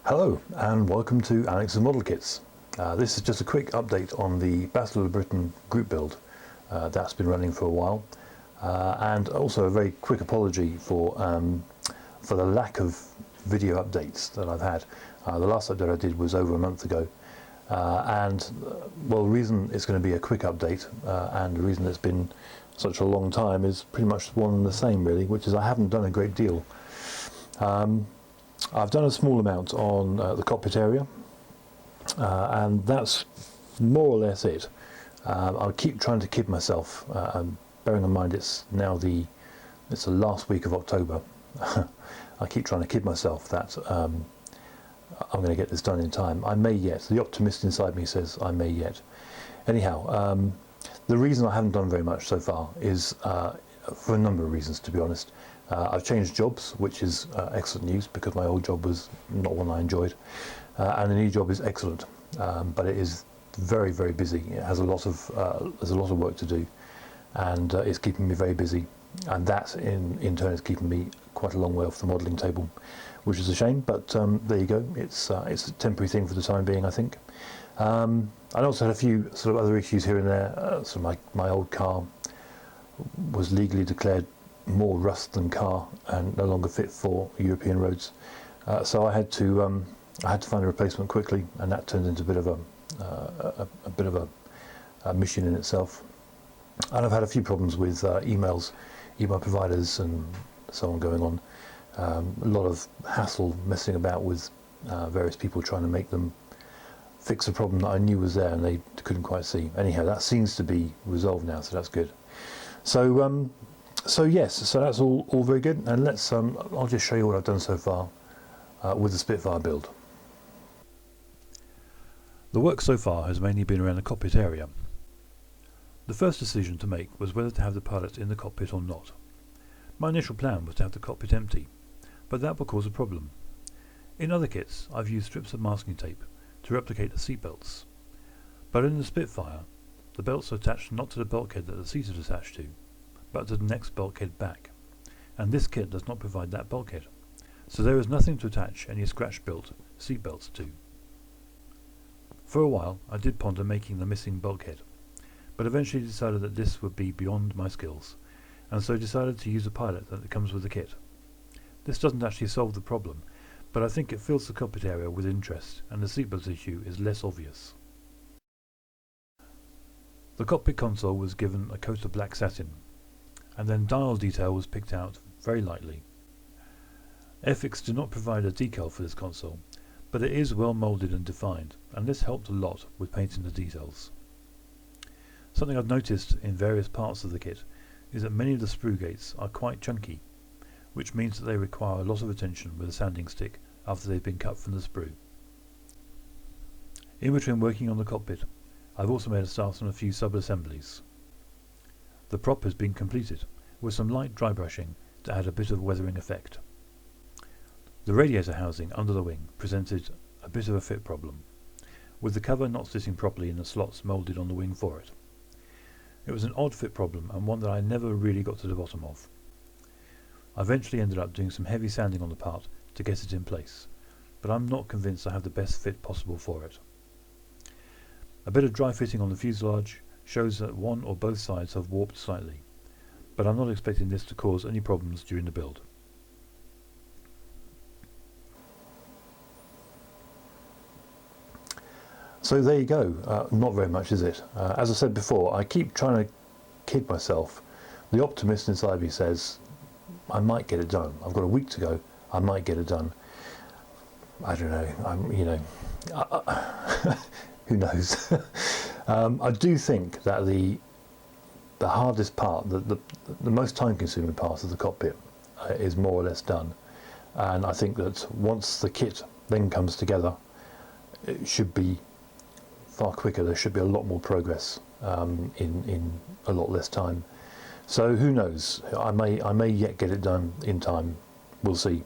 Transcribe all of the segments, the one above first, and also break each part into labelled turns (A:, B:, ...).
A: Hello and welcome to Alex's Model Kits. This is just a quick update on the Battle of Britain group build that's been running for a while, and also a very quick apology for the lack of video updates that I've had. The last update I did was over a month ago, well, the reason it's going to be a quick update and the reason it's been such a long time is pretty much one and the same really, which is I haven't done a great deal. I've done a small amount on the cockpit area, and that's more or less it. I'll keep trying to kid myself, bearing in mind it's now the last week of October. I keep trying to kid myself that I'm going to get this done in time. I may yet. The optimist inside me says I may yet. Anyhow, the reason I haven't done very much so far is for a number of reasons, to be honest. I've changed jobs, which is excellent news because my old job was not one I enjoyed, and the new job is excellent, but it is very, very busy. It has there's a lot of work to do, and it's keeping me very busy, and that in turn is keeping me quite a long way off the modelling table, which is a shame. But there you go. It's a temporary thing for the time being, I think. I also had a few sort of other issues here and there. So my old car was legally declared more rust than car and no longer fit for European roads, so I had to find a replacement quickly, and that turned into a bit of a mission in itself. And I've had a few problems with email providers and so on going on. A lot of hassle messing about with various people trying to make them fix a problem that I knew was there and they couldn't quite see. Anyhow, that seems to be resolved now, so that's good. So yes, so that's all very good, and let's I'll just show you what I've done so far with the Spitfire build. The work so far has mainly been around the cockpit area. The first decision to make was whether to have the pilot in the cockpit or not. My initial plan was to have the cockpit empty, but that will cause a problem. In other kits I've used strips of masking tape to replicate the seat belts, but in the Spitfire the belts are attached not to the bulkhead that the seat is attached to, but to the next bulkhead back, and this kit does not provide that bulkhead, so there is nothing to attach any scratch-built seat belts to. For a while I did ponder making the missing bulkhead, but eventually decided that this would be beyond my skills, and so decided to use a pilot that comes with the kit. This doesn't actually solve the problem, but I think it fills the cockpit area with interest, and the seatbelt issue is less obvious. The cockpit console was given a coat of black satin, and then dial detail was picked out very lightly. Airfix do not provide a decal for this console, but it is well moulded and defined, and this helped a lot with painting the details. Something I've noticed in various parts of the kit is that many of the sprue gates are quite chunky, which means that they require a lot of attention with a sanding stick after they've been cut from the sprue. In between working on the cockpit, I've also made a start on a few sub-assemblies. The prop has been completed, with some light dry brushing to add a bit of weathering effect. The radiator housing under the wing presented a bit of a fit problem, with the cover not sitting properly in the slots moulded on the wing for it. It was an odd fit problem and one that I never really got to the bottom of. I eventually ended up doing some heavy sanding on the part to get it in place, but I'm not convinced I have the best fit possible for it. A bit of dry fitting on the fuselage shows that one or both sides have warped slightly, but I'm not expecting this to cause any problems during the build. So there you go. Not very much, is it? As I said before, I keep trying to kid myself. The optimist inside me says I might get it done. I've got a week to go. I might get it done. I don't know. Who knows? I do think that the hardest part, the most time-consuming part of the cockpit is more or less done, and I think that once the kit then comes together, it should be far quicker. There should be a lot more progress in a lot less time. So who knows? I may yet get it done in time. We'll see.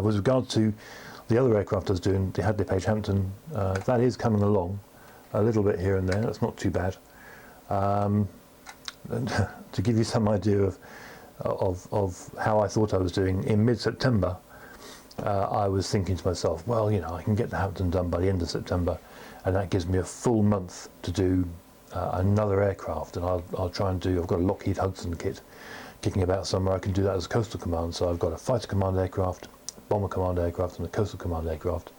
A: With regard to the other aircraft I was doing, the Hadley Page Hampton, that is coming along a little bit here and there. That's not too bad. And to give you some idea of how I thought I was doing, in mid-September I was thinking to myself, well, you know, I can get the Hampton done by the end of September, and that gives me a full month to do another aircraft, and I'll try and do, I've got a Lockheed Hudson kit kicking about somewhere. I can do that as a coastal command, so I've got a fighter command aircraft, bomber command aircraft, and a coastal command aircraft,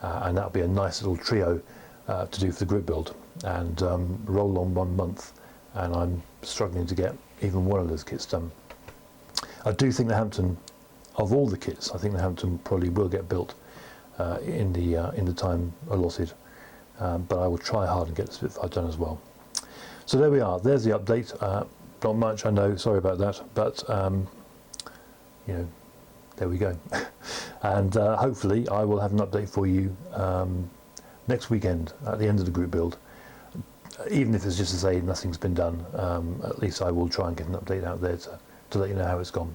A: and that'll be a nice little trio to do for the group build, and roll on 1 month, and I'm struggling to get even one of those kits done. I do think the Hampton, of all the kits, I think the Hampton probably will get built in the time allotted, but I will try hard and get the Spitfire done as well. So there we are. There's the update. Not much, I know. Sorry about that, but you know, there we go. And hopefully, I will have an update for you next weekend at the end of the group build. Even if it's just to say nothing's been done, at least I will try and get an update out there to let you know how it's gone.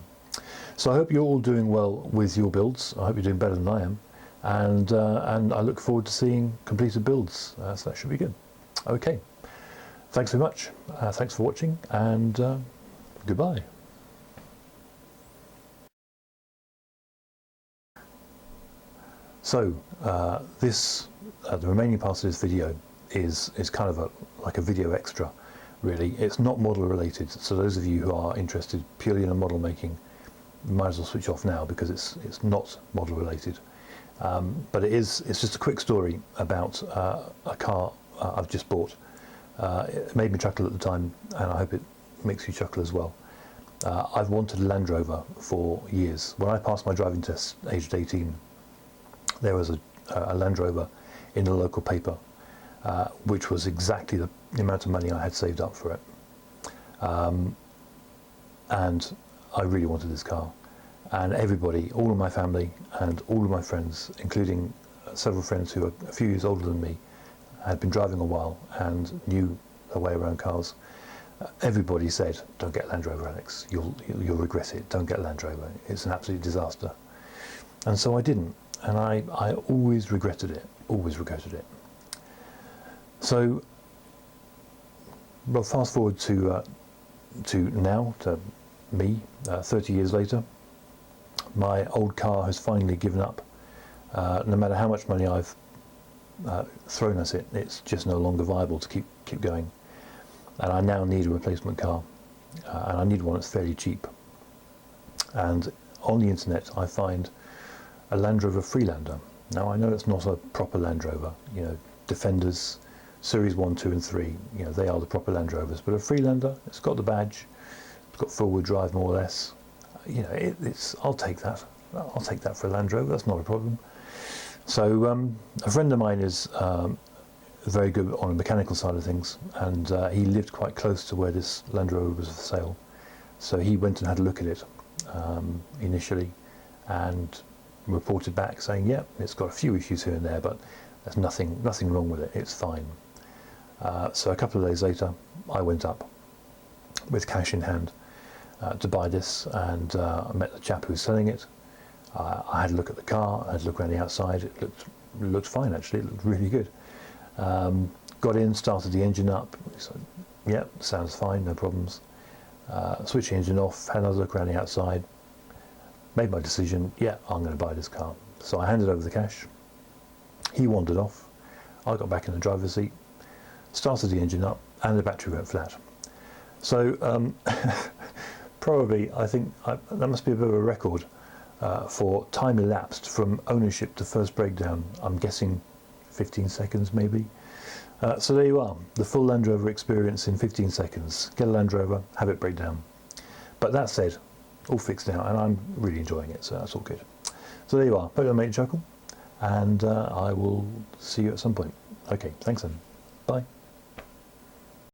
A: So I hope you're all doing well with your builds. I hope you're doing better than I am, and I look forward to seeing completed builds. So that should be good. Okay, thanks very much. Thanks for watching, and goodbye. So the remaining part of this video is kind of like a video extra, really. It's not model related, so those of you who are interested purely in a model making, you might as well switch off now, because it's not model related. But it's just a quick story about a car I've just bought. It made me chuckle at the time, and I hope it makes you chuckle as well. I've wanted a Land Rover for years. When I passed my driving test aged 18, there was a Land Rover in the local paper, which was exactly the amount of money I had saved up for it. And I really wanted this car. And everybody, all of my family and all of my friends, including several friends who are a few years older than me, had been driving a while and knew their way around cars. Everybody said, don't get Land Rover, Alex. You'll regret it. Don't get Land Rover. It's an absolute disaster. And so I didn't. And I always regretted it. Always regretted it. So, well, fast forward to now, to me, 30 years later. My old car has finally given up. No matter how much money I've thrown at it, it's just no longer viable to keep going. And I now need a replacement car, and I need one that's fairly cheap. And on the internet, I find a Land Rover Freelander. Now, I know it's not a proper Land Rover. You know, Defenders, Series 1, 2 and 3, you know, they are the proper Land Rovers. But a Freelander, it's got the badge, it's got four-wheel drive more or less. You know, I'll take that. I'll take that for a Land Rover, that's not a problem. So a friend of mine is very good on the mechanical side of things, and he lived quite close to where this Land Rover was for sale. So he went and had a look at it initially, and reported back saying, yeah, it's got a few issues here and there, but there's nothing wrong with it, it's fine. So a couple of days later, I went up with cash in hand to buy this, and I met the chap who was selling it. I had a look at the car, I had a look around the outside. It looked fine, actually. It looked really good. Got in, started the engine up. So, yeah, sounds fine, no problems. Switched the engine off, had another look around the outside. Made my decision, yeah, I'm going to buy this car. So I handed over the cash. He wandered off. I got back in the driver's seat, started the engine up, and the battery went flat. So probably, I think that must be a bit of a record for time elapsed from ownership to first breakdown. I'm guessing 15 seconds maybe. So there you are, the full Land Rover experience in 15 seconds. Get a Land Rover, have it break down. But that said, all fixed now, and I'm really enjoying it, so that's all good. So there you are, hope that'll make you chuckle, and I will see you at some point. Okay, thanks then, bye.